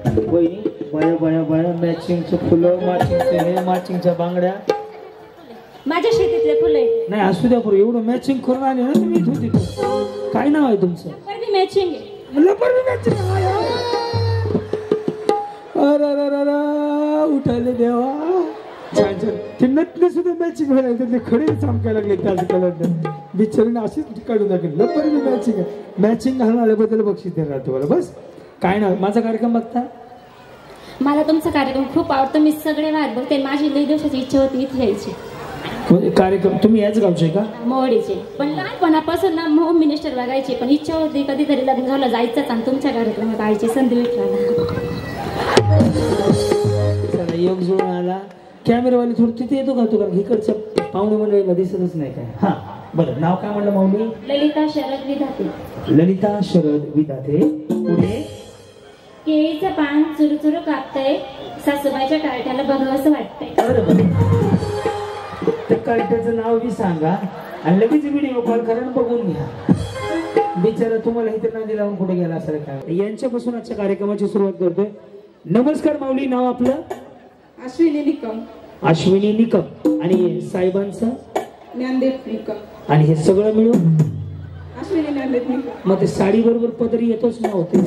वहिनी बाया बाया बाया मॅचिंगचं फुलं मॅचिंगचं हे मॅचिंगच्या बांगड्या माझ्या शेतीतले फुलं आहेत. नाही असू द्या बरं एवढं मॅचिंग करून आले ना तुम्ही इथून तिथून. काय नाव आहे तुमचं? लपरबी मॅचिंग आहे. उठाले देवा छान छान ते नटले सुद्धा मॅचिंग व्हायला ते खडे चमकायला लागले त्याच कलर बिचारीने अशीच काढून दाखवली लपरबी मॅचिंग आहे. मॅचिंग घालून आल्याबद्दल बक्षीस देणार तुम्हाला. बस काय नाव माझा कार्यक्रम बघता? मला तुमचा कार्यक्रम खूप आवडतो. मी सगळे वाद बघते. माझी लई दिवसाची इच्छा होती इथे यायची. कार्यक्रम तुम्ही याच गावचे का? मोडीचे. पण लहानपणापासून ना होम मिनिस्टर बघायचे पण इच्छा होती कधीतरी लग्न झालं जायचंच आणि तुमच्या कार्यक्रमात आईची संधी भेटला. चला योग जुळून आला. कॅमेरावाले थोडं तिथे येतो का तू? कारण इकडच्या पाहुणे मंडळीला दिसतच नाही काय. हा बरं नाव काय म्हणलं माऊली? ललिता शरद विधाते. ललिता शरद विधाते. पुढे केळीचं पान चुरूचुरू कापतंय सासूबाईच्या कार्ट्याला बघावंसं वाटतंय. त्या कार्ट्याचं नाव बी सांगा आणि लगेच व्हिडिओ कॉल करा बघून घ्या. बिचारा तुम्हाला इथे ना दिलावून कुठे गेला असेल काय. यांच्यापासून आजच्या कार्यक्रमाची सुरुवात करतोय. नमस्कार माऊली नाव आपलं? अश्विनी निकम. अश्विनी निकम. आणि साहेबांचं? ज्ञानदेव निकम. आणि हे सगळं मिळून अश्विनी ज्ञानदेव निकम. मग ते साडी बरोबर पदरी येतोच ना होते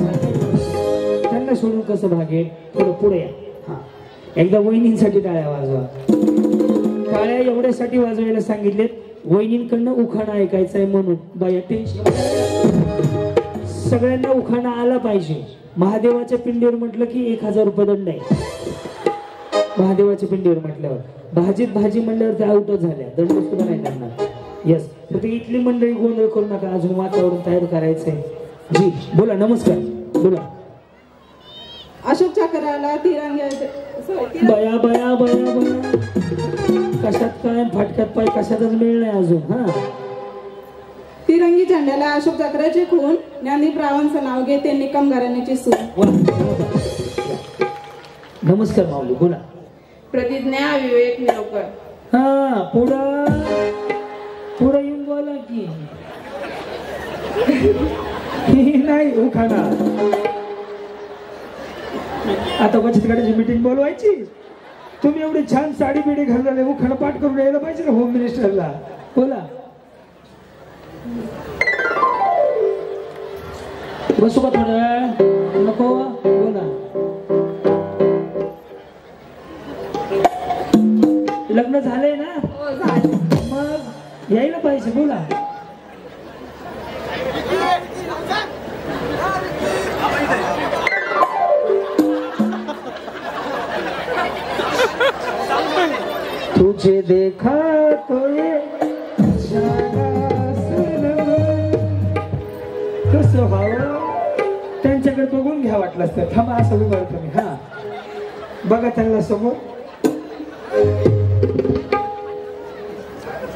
त्यांना सोडून कसं भागेल. थोडं पुढे या. हा एकदा वहिनींसाठी टाळ्या वाजवा. टाळ्या एवढ्यासाठी वाजवायला सांगितलेत वहिनींकडनं उखाणा ऐकायचा आहे म्हणून. बाया टेन्शन सगळ्यांना उखाणा आला पाहिजे. महादेवाच्या पिंडीवर म्हटलं की 1000 रुपये दंड आहे. महादेवाच्या पिंडीवर म्हटल्यावर भाजीत भाजी म्हणल्यावर त्या आउटच झाल्या. दंड सुद्धा नाही करणार. यस तर इथली मंडळी गोंधळ करू नका. अजून वातावरण तयार करायचंय. जी बोला. नमस्कार बोला. अशोक चक्राला तिरंगी बया बया बया बया कशात काय फाटक्यात पाय कशातच मिळ नाही अजून. हा तिरंगी झेंड्याला अशोक चक्राचे खून ज्ञानदीप रावांचं नाव घेते निकम घराण्याची सून. नमस्कार माऊली बोला. प्रतिज्ञा विवेक निरोकर. हा पुढं पुढं येऊन बोला की नाही उखाणा. आता बचत गटाची मीटिंग बोलवायची. तुम्ही एवढी छान साडी बिडी घालून उखाणा पाठ करून यायला पाहिजे ना होम मिनिस्टरला. बोला. बसू का थोड्या वेळ? नको बोला. लग्न झालंय ना? मग यायला पाहिजे. बोला. तुझे देखा तो ये कसं व्हावं त्यांच्याकडे बघून घ्या वाटलं तर. थांबा असं उभं तुम्ही. हा बघा त्यांना समोर.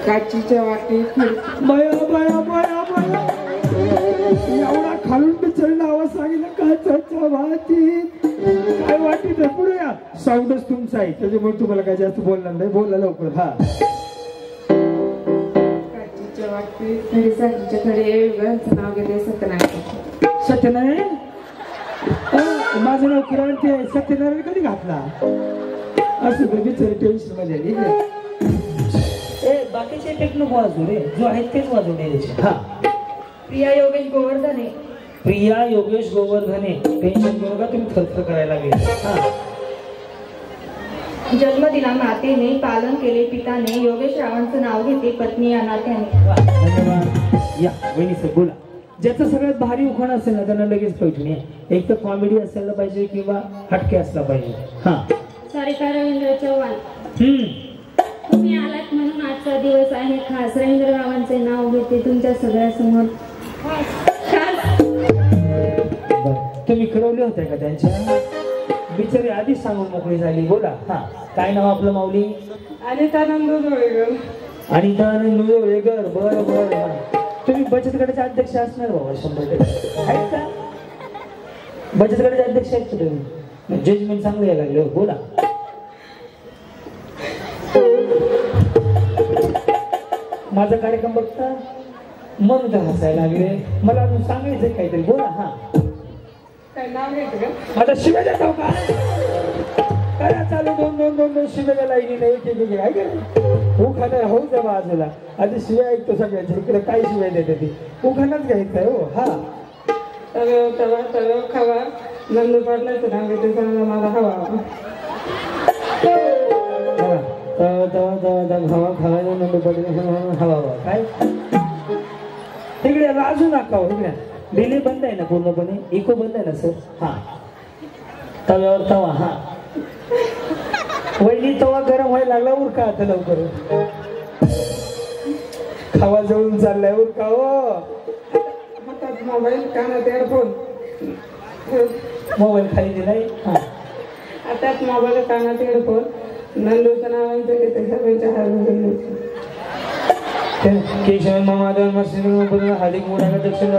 काचीच्या वाटीत बया बया बया बया एवढा खालून बिचारीला आवाज सांगितलं काचेच्या वाटीत. काय वाटीत आहे? पुढे या. साऊंडच तुमचा आहे त्याच्यामुळे तुम्हाला काय जास्त बोलणार नाही. बोला लवकर. हा काचीच्या वाटीत खडे नाव घेते सत्यनारायण. सत्यनारायण माझं नाव क्रांती आहे. सत्यनारायण कधी घातला? असं बिचारी टेन्शन मध्ये आली. बाकीचे टेक्निक वाजू रे जो आहेत तेच वाजू द्यायचे. हा प्रिया योगेश गोवर्धने. प्रिया योगेश गोवर्धने. टेन्शन करू नका तुम्ही थरथर करायला लागेल. हा जन्म दिला मातेने पालन केले पिताने योगेश रावांचं नाव घेते पत्नी या नात्याने. धन्यवाद. या वहिनी सर बोला. ज्याचं सगळ्यात भारी उखाण असेल ना त्यांना लगेच पैठणी आहे. एक तर कॉमेडी असायला पाहिजे किंवा हटके असला पाहिजे. हा सारिका रवींद्र चव्हाण. तुम्ही आलात म्हणून आजचा दिवस आहे खास. रवींद्र रावांचे नाव घेते तुमच्या सगळ्या समोर. तुम्ही कळवले होते का त्यांच्या? बिचारी आधीच सांगून मोकळी झाली. बोला. हा काय नाव आपलं माऊली? अनितानंद जोळेकर. अनितानंद जोळेकर. बरं बरं. तुम्ही बचत गटाचे अध्यक्ष असणार बाबा 100% आहेत का? बचत गटाचे अध्यक्ष आहेत का तुम्ही? जजमेंट चांगलं यायला लागलं. बोला. माझा कार्यक्रम बघता मन तर हसायला लागले. मला अजून सांगायचं काहीतरी. बोला. हा काय नाव घ्यायचं का? आता शिव्या देतो का काय चालू दोन शिव्याच्या लाईनी नाही एक आहे का हो खाणं होऊ द्या बाजूला आधी शिव्या ऐकतो सगळ्यांच्या इकडे काय शिव्या देते ती हो खाणंच घ्यायचंय हो हा तव्यावर खावा नंदू पाटलाचं नाव घेते सांगा मला हवा हवा खावायला नंतर पडले हवा काय तिकडे राजू नका हो इकडे डिले बंद आहे ना पूर्णपणे इको बंद आहे ना सर हा तव्यावर तवा हा वहिनी तवा गरम व्हायला लागला उरका आता लवकर खावा जळून चाललाय उरका हो हातात मोबाईल कानात एअरफोन मोबाईल खाली दिलाय हा हातात मोबाईल कानात एअरफोन नंदूचं नाव घेते सगळ्यांच्या हात केशव मामादेव मस्जिद हार्दिक मोठा दक्षिण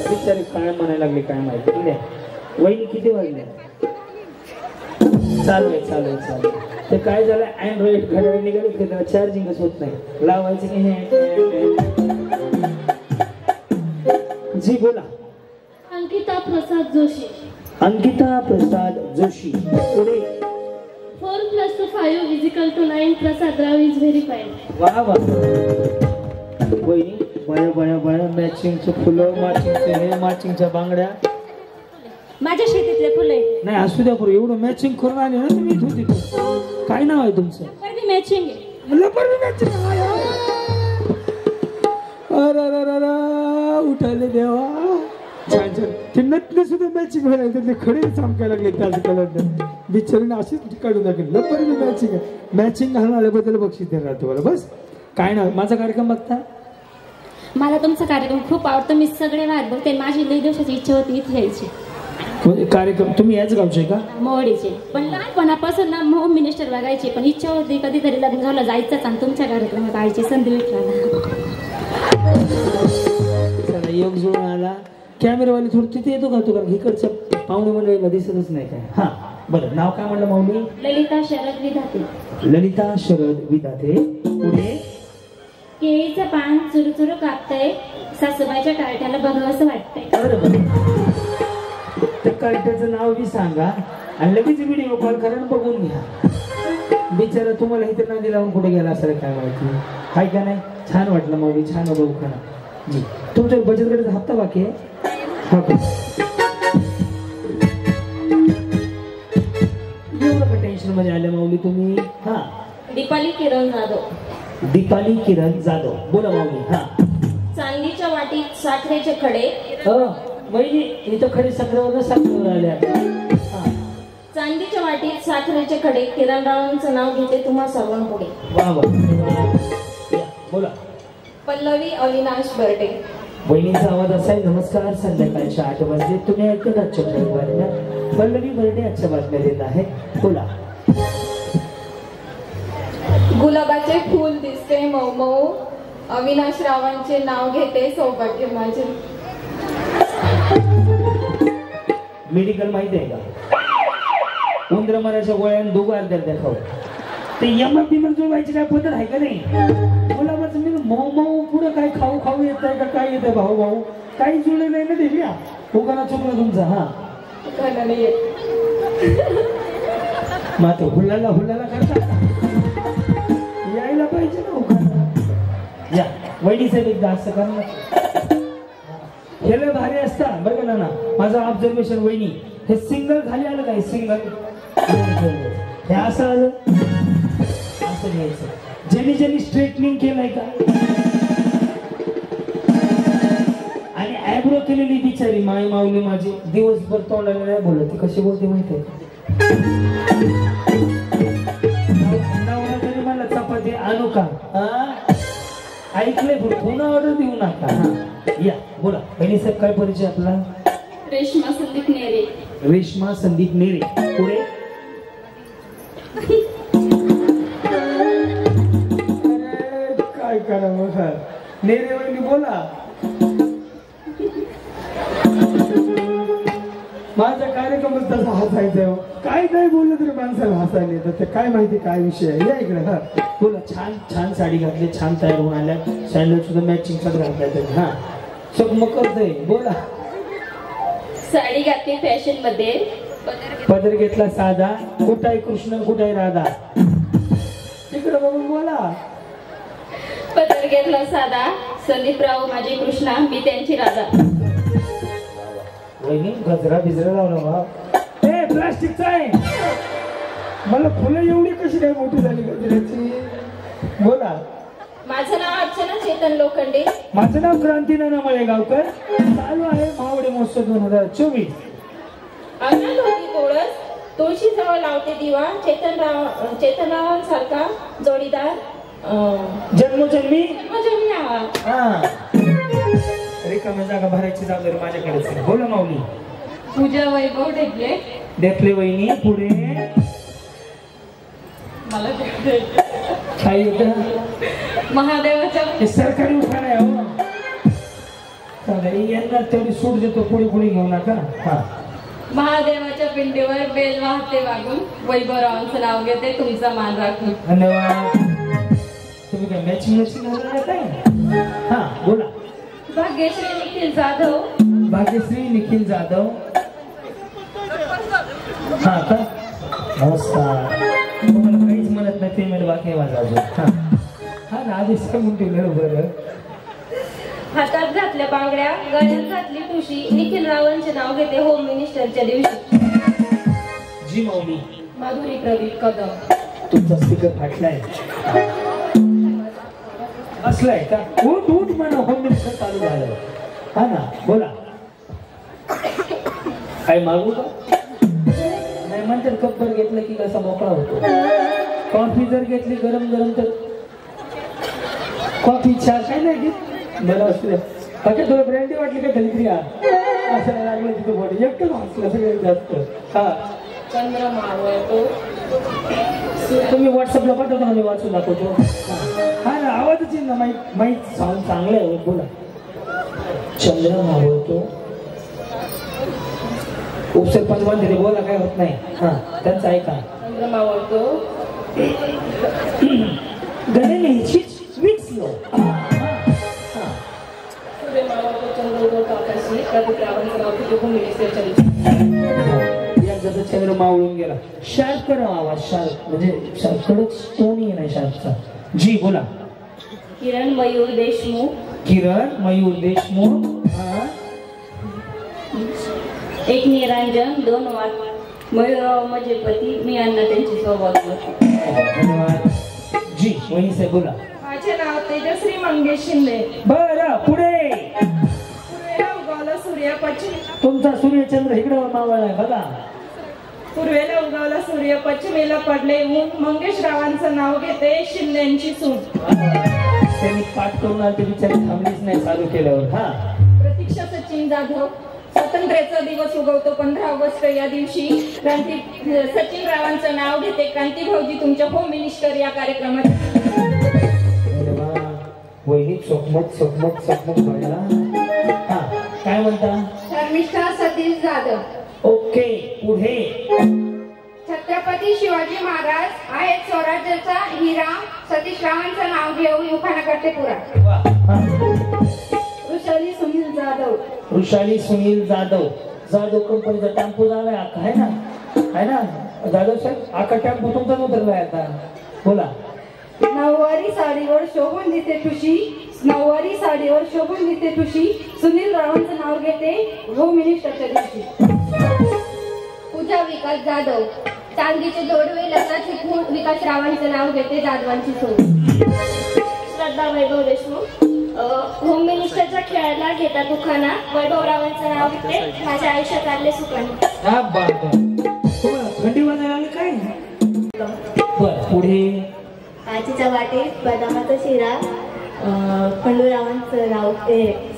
बिचारी काय म्हणायला लागली काय माहिती ठीक आहे वहिनी किती वाजले चालू आहे ते काय झालं अँड्रॉइड घड्याळ निघाले चार्जिंगच होत नाही लावायचं की हे जी बोला अंकिता प्रसाद जोशी अंकिता प्रसाद जोशी पुढे 4 + 2 5 = 9 प्रसाद राव इज व्हेरीफाईड वा वा वहिनी बया मॅचिंगचे फुलं मॅचिंगचे हे मॅचिंगच्या बांगड्या माझ्या शेतीतले फुले नाही असू द्या बरं एवढं मॅचिंग करून आले ना तुम्ही इथून तिथून काय नाव आहे तुमचं मॅचिंग उठाले देवा छान ते नटले सुद्धा मॅचिंग व्हायला त्यातले खडे चमकायला लागले त्याच कलर बिचारीने अशीच काढून दाखवली लपरी मॅचिंग आहे मॅचिंग घालून आल्याबद्दल बक्षीस देणार तुम्हाला बस काय नाव माझा कार्यक्रम बघता मला तुमचा कार्यक्रम खूप आवडतो मी सगळे वाद बघते माझी लई दिवसाची इच्छा होती इथे यायची कार्यक्रम तुम्ही याच गावचे का मोडीचे पण लहानपणापासून ना होम मिनिस्टर बघायचे पण इच्छा होती कधीतरी लग्न झालं जायचंच आणि तुमच्या कार्यक्रमात आईची संधी भेटला योग जुळून आला कॅमेरावाले थोडं तिथे येतो का तू कारण इकडच्या पाहुणे मंडळीला दिसतच नाही काय हा बरं नाव काय म्हणलं माऊली ललिता शरद विधाते ललिता शरद विधाते पुढे केळीचं पान चुरूचुरू कापतंय सासूबाईच्या कार्ट्याला बघावं असं वाटतंय त्या कार्ट्याचं नाव बी सांगा आणि लगेच व्हिडिओ कॉल करा बघून घ्या बिचारा तुम्हाला इथे ना दिलावून कुठे गेला असेल काय माहिती हाय का नाही छान वाटलं माऊली छान बघू खाना तुमच्या बचत गटाचा हप्ता बाकी आहे हा एवढं टेन्शन मध्ये आल्या माऊली तुम्ही हा दीपाली किरण जाधव दीपाली किरण जाधव बोला माऊली हा चांदीच्या वाटीत साखरेचे खडे वहिनी इथं खडे साखरेवर साखरेवर आल्या चांदीच्या वाटीत साखरेचे खडे किरणरावांचं नाव घेते तुम्हा सर्वांपुढे वा वा बोला पल्लवी अविनाश बर्डे वहिनीचा आवाज असा आहे नमस्कार संध्याकाळच्या 8 वाजले तुम्ही ऐकत आजच्या बातम्या पल्लवी बर्डे आजच्या बातम्या देत आहे बोला गुलाबाचे फूल दिसते मऊ मऊ अविनाश रावांचे नाव घेते सौभाग्य माझे मेडिकल माहिती आहे का उंदरमाराच्या गोळ्याने दोघं अर्ध्या खाऊ ते यमक बिमक जुळवायची काय पद्धत आहे का नाही गुलाबाचं मी मऊ मऊ पुढं काय खाऊ खाऊ येत आहे का काय येत आहे भाऊ भाऊ काही जुळले नाही ना देवी उगाना चुकलं तुमचा हा मात्र हुल्लाला करता यायला पाहिजे ना उगाना या वहिनी साहेब एकदा असं करा हे लय भारी असता बघा ना माझं ऑब्झर्वेशन वहिनी हे सिंगल खाली आलं काय सिंगल हे असं आलं असं घ्यायचं ज्यांनी स्ट्रेटनिंग केलंय का आणि ॲब्रो केलेली बिचारी माई माऊली माझी दिवसभर तोंडाला नाही बोलत ती कशी बोलते माहिती आहे मला चपाती आणू का ऐकलंय पण पुन्हा ऑर्डर देऊ नका या बोला बहिणी साहेब काय परिचय आपला रेश्मा संदीप नेरे रेश्मा संदीप नेरे पुढे काय करा नेरे वहिनी बोला माझा कार्यक्रमच तसा हसायचा काय नाही बोललं तरी माणसाला हसायला येतं ते काय माहिती काय विषय आहे या इकडे हा बोला छान छान साडी घातली छान तयार होऊन आल्या सॅन्डल सुद्धा मॅचिंग सगळं घातल्या हा सब मग करतोय बोला साडी घातली फॅशन मध्ये, पदर घेतला साधा, कुठाय कृष्ण कुठाय राधा, तिकडे बघून बोला. पदर घेतला साधा, संदीपराव माझे कृष्णा, मी त्यांची राधा. वहिनी गजरा बिजरा लावला बा. ए प्लास्टिकचा आहे. मला फुलं एवढी कशी काय मोठी झाली गजऱ्याची? बोला. माझं नाव अर्चना चेतन लोखंडे. माझं नाव क्रांती नाना मळेगावकर. चालू आहे मावडे महोत्सव 2024. अंगणात होती तुळस, तुळशी जवळ लावते दिवा, चेतनरावांसारखा जोडीदार जन्मोजन्मी जन्मजन्मी नावा. हा रिकाम्या जागा भरायची जबाबदारी माझ्याकडेच आहे. बोला माऊली. पूजा वैभव ढेकले. देपले वहिनी. पुढे मला काय येतं? महादेवाच्या हे सरकारी उठाण आहे हो. चालेल, यांना तेवढी सूट देतो, पुढे पुढे घेऊ नका. हा महादेवाच्या पिंडीवर बेल वाहते वागून, वैभवरावांचं नाव घेते तुमचा मान राखून. धन्यवाद. तुम्ही काय मॅचिंग काय? हा बोला. भाग्यश्री निखिल जाधव. भाग्यश्री निखिल जाधव. हा का? नमस्कार. तुम्हाला काहीच म्हणत नाही, पेमेंट बाकी आहे माझा अजून. हा ना, आधीच सांगून ठेवलं. बरं. हातात घातल्या बांगड्या, गळ्यात घातली ठुशी, निखिल रावांचे नाव घेते होम मिनिस्टरच्या दिवशी. जी माऊली. माधुरी प्रदीप कदम. तुमचा स्पीकर फाटलाय. असलाय का? उठ उठ म्हणा, होम मिनिस्टर चालू झालं. हा ना, बोला. काय मागू का? नाही म्हणतात कप्पर घेतलं की कसा मोकळा होतो. कॉफी जर घेतली गरम गरम तर कॉफी चहा काय नाही घेत. बरं असलं बाकी तुला ब्रँडी वाटली का तरी असं लागलं तिथं बोट एकटं वाचलं सगळ्यात जास्त. हा चंद्रमावळतो. तुम्ही व्हॉट्सअपला पाठवतो ना, मी वाचून दाखवतो. हा ना, आवाजच येईल ना. माहीत साऊंड चांगलं आहे. बोला. चंद्र मावळतो. उपसरपंच म्हणते बोला, काय होत नाही. हा त्यांचं ऐका. चंद्रमावळतो. गणे न्यायची वीज लो. एकदाचा चंद्र मावळून गेला. शार्प करा आवाज. शार्प म्हणजे कडक टोन नाही शार्पचा. जी बोला. किरण मयूर देशमुख. किरण मयूर देशमुख. हा एक निरंजन, दोन वाट. मयूरराव माझे पती, मी अण्णा त्यांची सौभाग्य. धन्यवाद. जी वही से बोला. माझे नाव तेजश्री मंगेश शिंदे. बरं पुढे. पूर्वेला उगवला सूर्य पश्चिम. तुमचा सूर्यचंद्र इकडे मावळला आहे बघा. पूर्वेला उगवला सूर्य, पश्चिमेला पडले ऊन, मंगेशरावांचं नाव घेते शिंदेची सूट. त्यांनी पाठ करून आले ते बिचारे थांबलीच नाही चालू केल्यावर. हा प्रतीक्षा सचिन जाधव. स्वातंत्र्याचा दिवस उगवतो 15 ऑगस्ट या दिवशी. सचिन रावांचं नाव घेते क्रांती भाऊजी तुमच्या होम मिनिस्टर या कार्यक्रमात. वहिनी चकमक चकमक चकमक व्हायला. हा काय म्हणता? शर्मिष्ठा सतीश जाधव. ओके पुढे. छत्रपती शिवाजी महाराज आहेत स्वराज्याचा हिरा, सतीश रावांचं नाव घेऊन उखाणा करते पुरा. वृषाली सुनील जाधव. वृषाली सुनील जाधव. जाधव कंपनीचा टेम्पो झालाय आका आहे ना? आहे ना जाधव साहेब? आका टेम्पो तुमचाच उतरलाय आता. बोला. नऊवारी साडीवर शोभून दिसते ठुशी, नऊवारी साडीवर शोभून दिसते ठुशी, सुनील रावांचं नाव घेते होम मिनिस्टरच्या दिवशी. पूजा विकास जाधव. चांदीचे जोडवे लग्नाचे खून, विकास रावांचं नाव घेते जाधवांची सून. श्रद्धा वैभव देशमुख. होम मिनिस्टरच्या खेळायला घेतात उखाणा, वैभवरावांचं नाव घेते माझ्या आयुष्यात आले सुखाने. हा बाबा थंडी वाजायला आली काय? बर पुढे. आजीच्या वाटेत बदामाचा शिरा, खंडूरावांचं नाव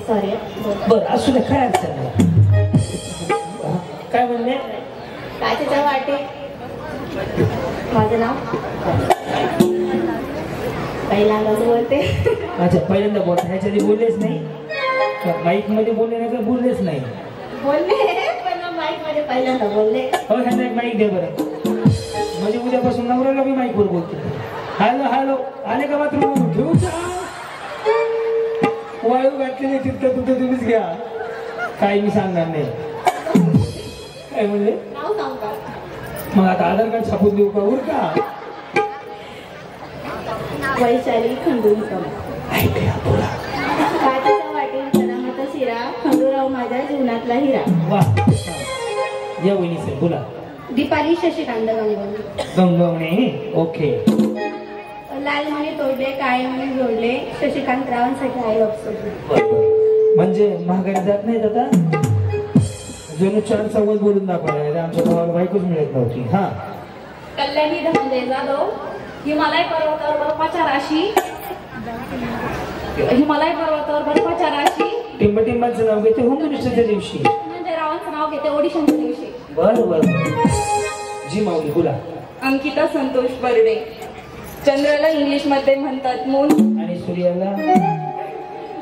सॉरी. बर असू दे, काय अडचण नाही. काय म्हणले? काचेच्या वाटेत माझं नाव पहिल्यांदाच बोलते. अच्छा पहिल्यांदा बोलता. ह्याच्या आधी बोललेच नाही? माईक मध्ये बोलले नाही का? बोललेच नाही. बोलले पण माईक मध्ये पहिल्यांदा बोलले. हो ह्यांना एक माईक दे बरं. म्हणजे उद्यापासून नवऱ्याला मी माईक वर बोलतो. हॅलो हॅलो आले का बाथरूम? ठेवू वाळू घातली नाही तितकं तुमचं तुम्हीच घ्या. काही मी सांगणार नाही. काय म्हणले? नाव सांग का? मग आता आधार कार्ड छापून देऊ का उर का? वैशाली खंडूरकर. ऐकूया बोला. काचेच्या वाटेल करामत शिरा, खंडूराव माझ्या जीवनातला हिरा. वा या वहिनी साहेब बोला. दीपाली शशिकांत गंगवणे. गंगवणे. ओके. लाल मणी तोडले, काळे मणी जोडले, शशिकांत रावांसाठी आय लव्ह सोडले. म्हणजे महागाई जात नाहीत आता. जणू 4 संवाद बोलून दाखवला. आमच्या भावाला बायकोच मिळत नव्हती. हा. कल्याणी धनंजय जाधव. हिमालय पर्वतावर बर्फाच्या राशी. हिमालय पर्वतावर बर्फाच्या राशी. टिंबटिंबाचं नाव घेते होम मिनिस्टरच्या दिवशी. धनंजय रावांचं नाव घेते ऑडिशनच्या दिवशी. बरं बरं. जी माऊली बोला. अंकिता संतोष बर्डे. चंद्राला इंग्लिश मध्ये म्हणतात मून. आणि सूर्याला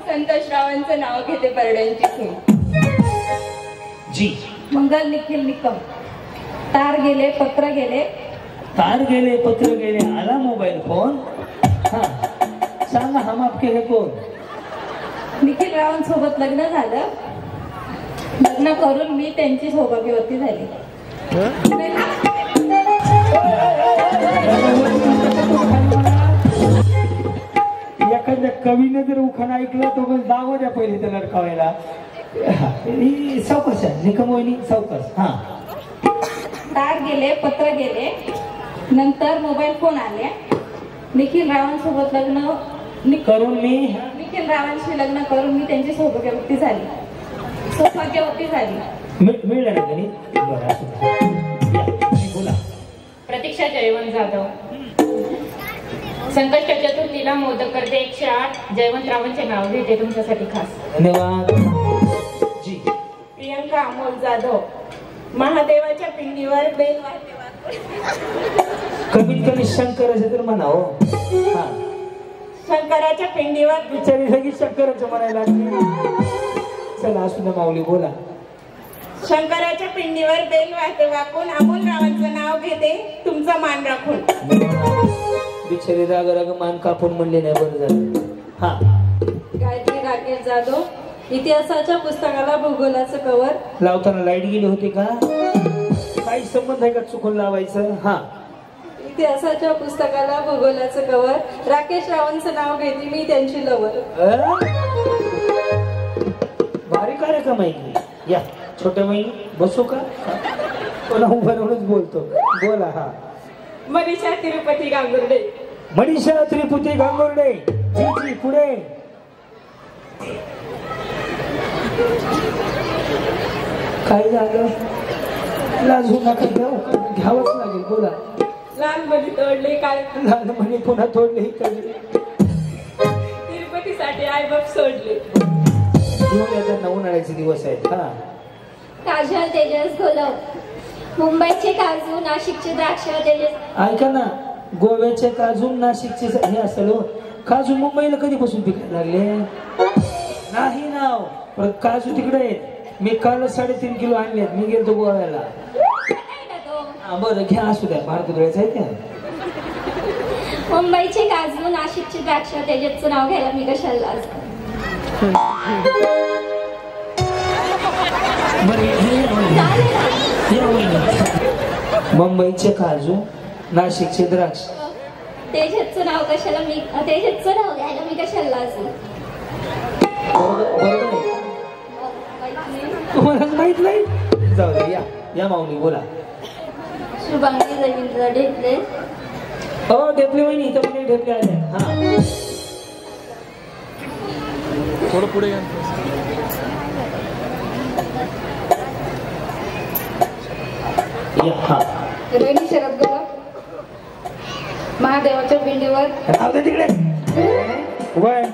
संतोष रावांचं नाव घेते बर्ड्यांची सून. जी. मंगल निखिल निकम. तार गेले पत्र गेले. तार गेले पत्र गेले आला मोबाईल फोन. हा सांगा हम आपके है कोण? निखिल रावांसोबत लग्न झालं. लग्न करून मी त्यांची सौभाग्यवती झाली. एखाद्या कवीने जर उखाणा ऐकलं तर मग दावा द्या पहिले त्याला लडकावायला. सावकाश आहे निकम वहिनी सावकाश. हा. तार गेले पत्र गेले. नंतर मोबाईल फोन आले. निखिल रावांसोबत लग्न करून मी निखिल रावांशी लग्न करून मी त्यांची सौभाग्यवती झाली. मिळलं ना त्यांनी. बरं असं बोला. प्रतीक्षा जयवंत जाधव. संकष्ट चतुर्थीला मोदक करते 108. जयवंतरावांचे नाव घेते तुमच्यासाठी खास. धन्यवाद. जी. प्रियंका अमोल जाधव. महादेवाच्या पिंडीवर बेल वाजते. कमीत कमी शंकराचे तर म्हणा हो. हा. शंकराच्या पिंडीवर बिचारी लगेच शंकराचं म्हणायला लागली. चला असू द्या माऊली बोला. शंकराच्या पिंडीवर बेल वाजते वाकून अमोल रावांचं नाव घेते तुमचा मान राखून. बिचारी राग राग मान कापून म्हणले नाही. बरं झालं. हा. गायत्री राकेश जाधव. इतिहासाच्या पुस्तकाला भूगोलाचं कवर. लावताना लाईट गेली होती का? काही संबंध आहे का चुकून लावायचं? हा. इतिहासाच्या पुस्तकाला भूगोलाचं कवर. राकेश रावांचं नाव घेते मी त्यांची लवर. भारी कार्यक्रम आहे. या छोट्या बाई बसू का? कोणा उभारूनच बोलतो. बोला. हा. मनीषा तिरुपती गांगुर्डे. मनीषा त्रिपुती गांगुर्डे. जी जी पुढे. काय झालं? लाजू नका. घ्यावंच लागेल. बोला. लाल मणी तोडले काय लाल म्हणे पुन्हा तोडले. तिरुपतीसाठी आईबाप सोडले. उन्हाळ्याचे दिवस आहेत. हा. काजल तेजस गोलव. मुंबईचे काजू, नाशिकचे द्राक्ष. तेजस ऐका ना. गोव्याचे काजू नाशिकचे हे असेल. काजू मुंबईला कधीपासून पिकायला लागले? नाही नाव पण काजू तिकडे आहेत. मी काल 3.5 किलो आणलेत. मी गेलो गोव्याला. बरं घ्या असू द्या. भारत द्यायचं आहे त्या. मुंबईचे काजू, नाशिकचे द्राक्ष. तेजसचं नाव घ्यायला मी कशाला लाजते. मुंबईचे काजू, नाशिकचे द्राक्ष. तेजसचं नाव कशाला मी तेजसचं नाव घ्यायला मी कशाला लाजते. तुम्हाला माहित नाही? जाऊ दे. या माऊली बोला. शुभांगी रवींद्र ढेपले. हो ढेपले वहिनी इथं पण ढेपले आले. हा. थोडं पुढे या. हा. रोहिणी शरद गोलव. महादेवाच्या पिंडीवर. तिकडे 1